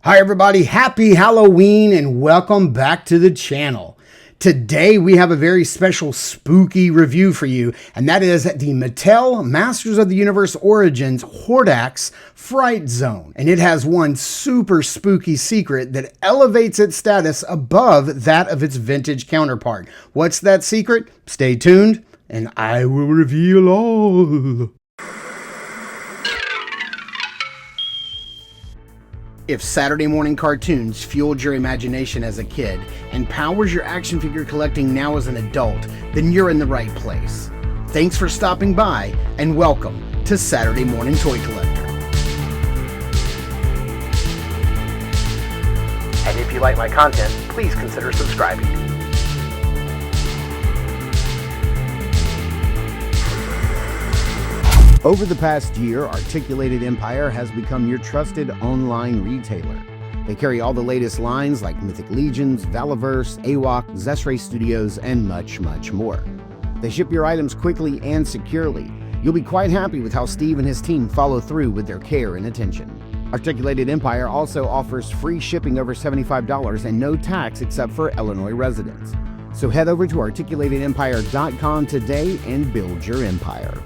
Hi everybody, happy Halloween and welcome back to the channel. Today we have a very special spooky review for you, and that is the Mattel Masters of the Universe Origins Horde Fright Zone. And it has one super spooky secret that elevates its status above that of its vintage counterpart. What's that secret? Stay tuned and I will reveal all. If Saturday morning cartoons fueled your imagination as a kid and powers your action figure collecting now as an adult, then you're in the right place. Thanks for stopping by and welcome to Saturday Morning Toy Collector. And if you like my content, please consider subscribing. Over the past year, Articulated Empire has become your trusted online retailer. They carry all the latest lines like Mythic Legions, Valiverse, AWOC, Zesray Studios, and much, much more. They ship your items quickly and securely. You'll be quite happy with how Steve and his team follow through with their care and attention. Articulated Empire also offers free shipping over $75 and no tax except for Illinois residents. So head over to articulatedempire.com today and build your empire.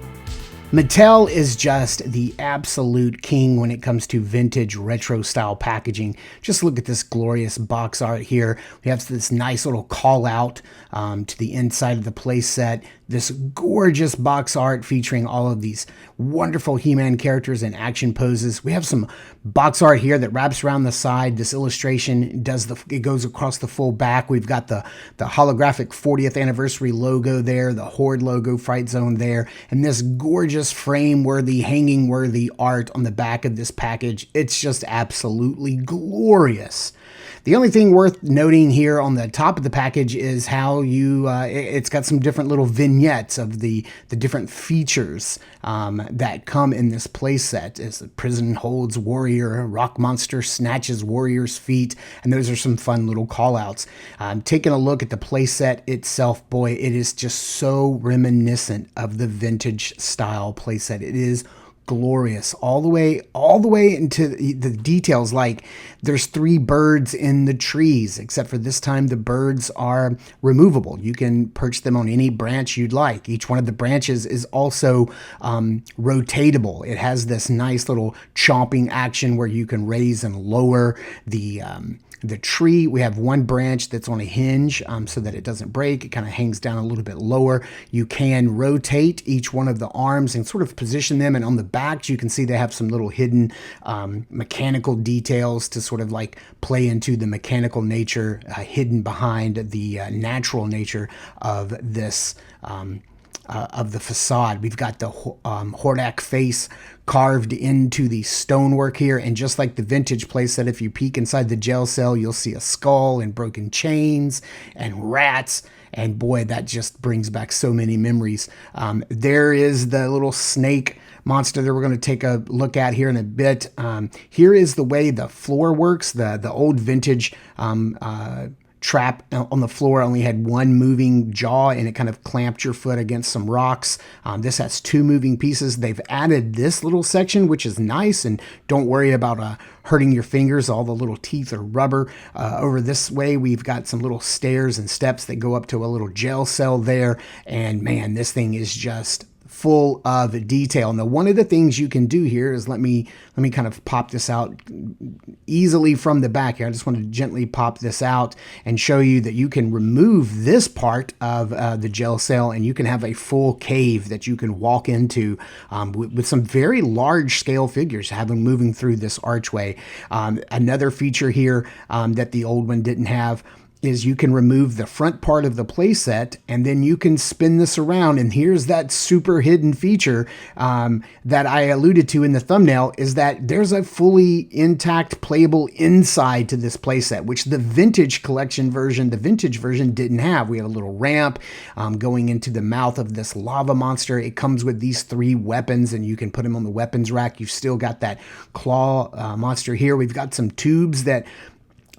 Mattel is just the absolute king when it comes to vintage retro style packaging. Just look at this glorious box art here. We have this nice little call out to the inside of the playset. This gorgeous box art featuring all of these wonderful He-Man characters and action poses. We have some box art here that wraps around the side. This illustration it goes across the full back. We've got the holographic 40th anniversary logo there, the Horde logo, Fright Zone there, and this gorgeous frame-worthy, hanging-worthy art on the back of this package. It's just absolutely glorious. The only thing worth noting here on the top of the package is how it's got some different little vignettes of the different features that come in this playset. As the prison holds warrior, rock monster snatches warrior's feet, and those are some fun little callouts. Taking a look at the playset itself, boy, it is just so reminiscent of the vintage style playset. It is glorious all the way into the details. Like there's 3 birds in the trees, except for this time the birds are removable. You can perch them on any branch you'd like. Each one of the branches is also rotatable. It has this nice little chomping action where you can raise and lower the tree. We have one branch that's on a hinge so that it doesn't break. It kind of hangs down a little bit lower. You can rotate each one of the arms and sort of position them. And on the backs, you can see they have some little hidden mechanical details to sort of like play into the mechanical nature hidden behind the natural nature of this of the facade. We've got the Horde face carved into the stonework here, and just like the vintage playset, if you peek inside the jail cell, you'll see a skull and broken chains and rats, and boy, that just brings back so many memories. There is the little snake monster that we're going to take a look at here in a bit. Here is the way the floor works. The old vintage trap on the floor only had one moving jaw, and it kind of clamped your foot against some rocks. This has 2 moving pieces. They've added this little section, which is nice, and don't worry about hurting your fingers. All the little teeth are rubber. Over this way, we've got some little stairs and steps that go up to a little jail cell there, and man, this thing is just full of detail. Now, one of the things you can do here is let me kind of pop this out easily from the back here. I just want to gently pop this out and show you that you can remove this part of the jail cell, and you can have a full cave that you can walk into with some very large scale figures moving through this archway. Another feature here that the old one didn't have is you can remove the front part of the playset, and then you can spin this around. And here's that super hidden feature that I alluded to in the thumbnail, is that there's a fully intact playable inside to this playset, which the vintage version didn't have. We have a little ramp going into the mouth of this lava monster. It comes with these 3 weapons, and you can put them on the weapons rack. You've still got that claw monster here. We've got some tubes that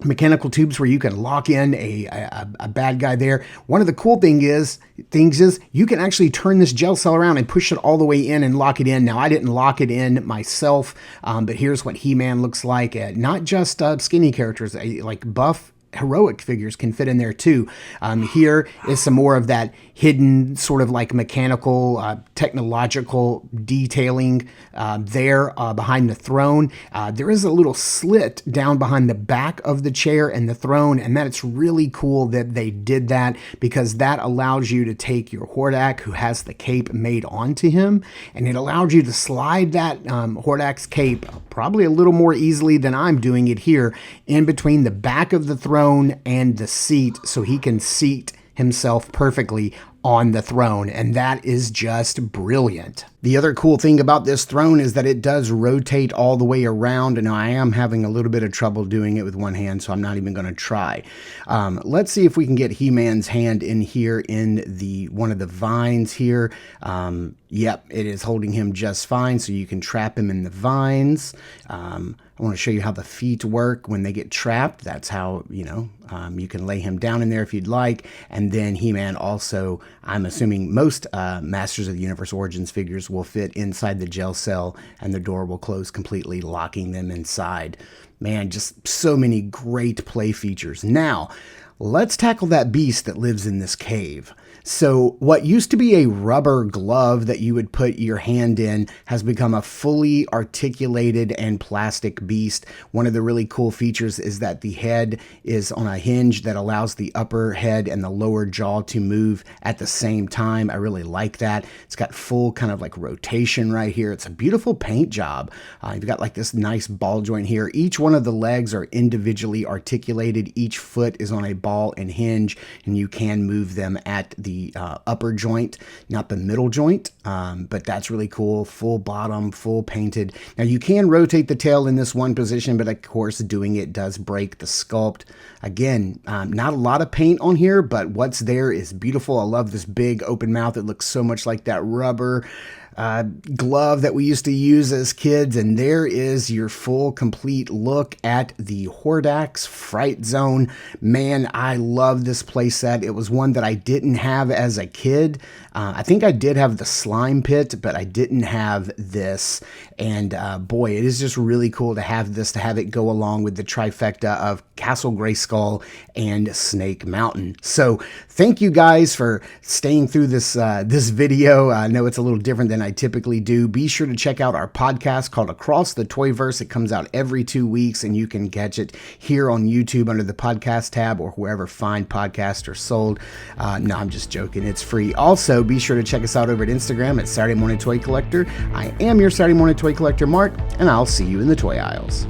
mechanical tubes where you can lock in a bad guy there. One of the cool things is you can actually turn this gel cell around and push it all the way in and lock it in. Now, I didn't lock it in myself, but here's what He-Man looks like. Not just skinny characters, like buff heroic figures can fit in there too. Here is some more of that hidden sort of like mechanical, technological detailing there behind the throne. There is a little slit down behind the back of the chair and the throne, and that's really cool that they did that, because that allows you to take your Hordak, who has the cape made onto him, and it allowed you to slide that Hordak's cape probably a little more easily than I'm doing it here, in between the back of the throne and the seat, so he can seat himself perfectly on the throne, and that is just brilliant. The other cool thing about this throne is that it does rotate all the way around, and I am having a little bit of trouble doing it with one hand, so I'm not even going to try. Let's see if we can get He-Man's hand in here in one of the vines here. Yep, it is holding him just fine, so you can trap him in the vines. I want to show you how the feet work when they get trapped. That's how, you can lay him down in there if you'd like. And then He-Man also, I'm assuming most Masters of the Universe Origins figures will fit inside the gel cell, and the door will close completely, locking them inside. Man, just so many great play features. Now, let's tackle that beast that lives in this cave. So what used to be a rubber glove that you would put your hand in has become a fully articulated and plastic beast. One of the really cool features is that the head is on a hinge that allows the upper head and the lower jaw to move at the same time. I really like that. It's got full kind of like rotation right here. It's a beautiful paint job. You've got like this nice ball joint here. Each one of the legs are individually articulated. Each foot is on a ball and hinge, and you can move them at the upper joint, not the middle joint, but that's really cool. Full bottom, full painted. Now you can rotate the tail in this one position, but of course doing it does break the sculpt. Again, not a lot of paint on here, but what's there is beautiful. I love this big open mouth. It looks so much like that rubber glove that we used to use as kids. And there is your full complete look at the Horde's Fright Zone. Man, I love this playset. It was one that I didn't have as a kid. I think I did have the slime pit, but I didn't have this. And boy, it is just really cool to have this, to have it go along with the trifecta of Castle Grayskull and Snake Mountain. So thank you guys for staying through this this video. I know it's a little different than I typically do. Be sure to check out our podcast called Across the Toyverse. It comes out every 2 weeks, and you can catch it here on YouTube under the podcast tab or wherever fine podcasts are sold. No, I'm just joking. It's free. Also, be sure to check us out over at Instagram at Saturday Morning Toy Collector. I am your Saturday Morning Toy Collector, Mark, and I'll see you in the toy aisles.